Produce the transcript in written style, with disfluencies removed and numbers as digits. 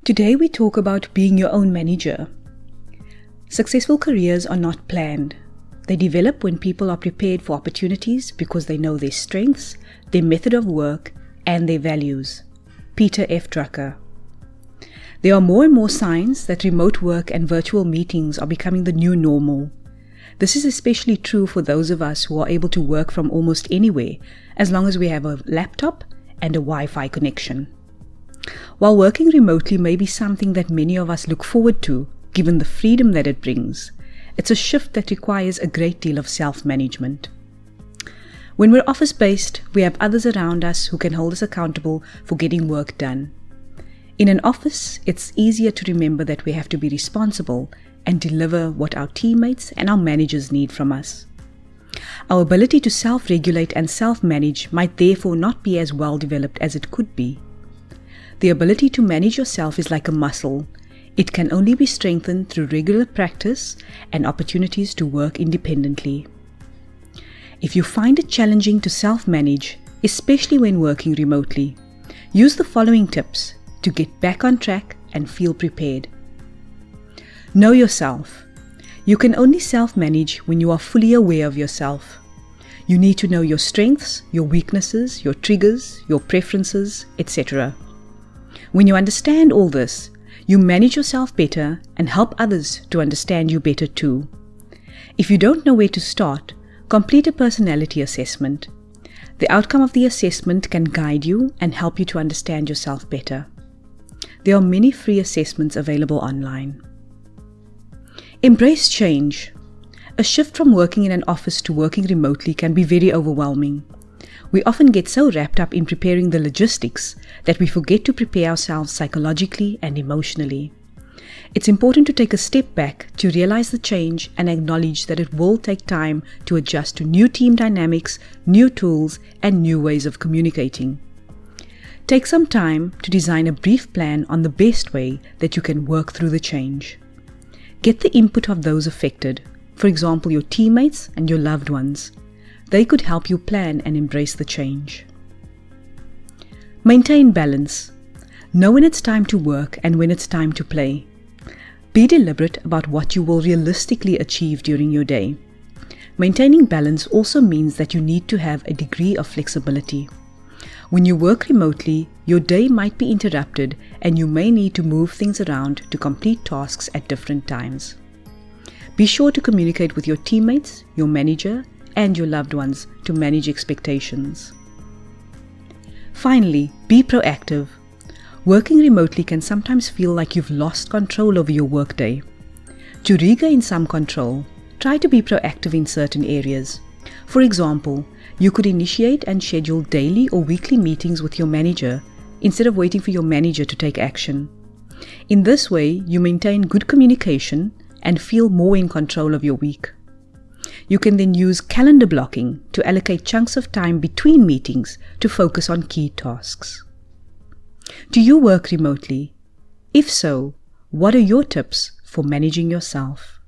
Today we talk about being your own manager. Successful careers are not planned. They develop when people are prepared for opportunities because they know their strengths, their method of work, and their values. Peter F. Drucker. There are more and more signs that remote work and virtual meetings are becoming the new normal. This is especially true for those of us who are able to work from almost anywhere, as long as we have a laptop and a Wi-Fi connection. While working remotely may be something that many of us look forward to, given the freedom that it brings, it's a shift that requires a great deal of self-management. When we're office-based, we have others around us who can hold us accountable for getting work done. In an office, it's easier to remember that we have to be responsible and deliver what our teammates and our managers need from us. Our ability to self-regulate and self-manage might therefore not be as well developed as it could be. The ability to manage yourself is like a muscle. It can only be strengthened through regular practice and opportunities to work independently. If you find it challenging to self-manage, especially when working remotely, use the following tips to get back on track and feel prepared. Know yourself. You can only self-manage when you are fully aware of yourself. You need to know your strengths, your weaknesses, your triggers, your preferences, etc. When you understand all this, you manage yourself better and help others to understand you better too. If you don't know where to start, complete a personality assessment. The outcome of the assessment can guide you and help you to understand yourself better. There are many free assessments available online. Embrace change. A shift from working in an office to working remotely can be very overwhelming. We often get so wrapped up in preparing the logistics that we forget to prepare ourselves psychologically and emotionally. It's important to take a step back to realize the change and acknowledge that it will take time to adjust to new team dynamics, new tools, and new ways of communicating. Take some time to design a brief plan on the best way that you can work through the change. Get the input of those affected, for example, your teammates and your loved ones. They could help you plan and embrace the change. Maintain balance. Know when it's time to work and when it's time to play. Be deliberate about what you will realistically achieve during your day. Maintaining balance also means that you need to have a degree of flexibility. When you work remotely, your day might be interrupted and you may need to move things around to complete tasks at different times. Be sure to communicate with your teammates, your manager, and your loved ones to manage expectations. Finally, be proactive. Working remotely can sometimes feel like you've lost control over your workday. To regain some control, try to be proactive in certain areas. For example, you could initiate and schedule daily or weekly meetings with your manager instead of waiting for your manager to take action. In this way, you maintain good communication and feel more in control of your week. You can then use calendar blocking to allocate chunks of time between meetings to focus on key tasks. Do you work remotely? If so, what are your tips for managing yourself?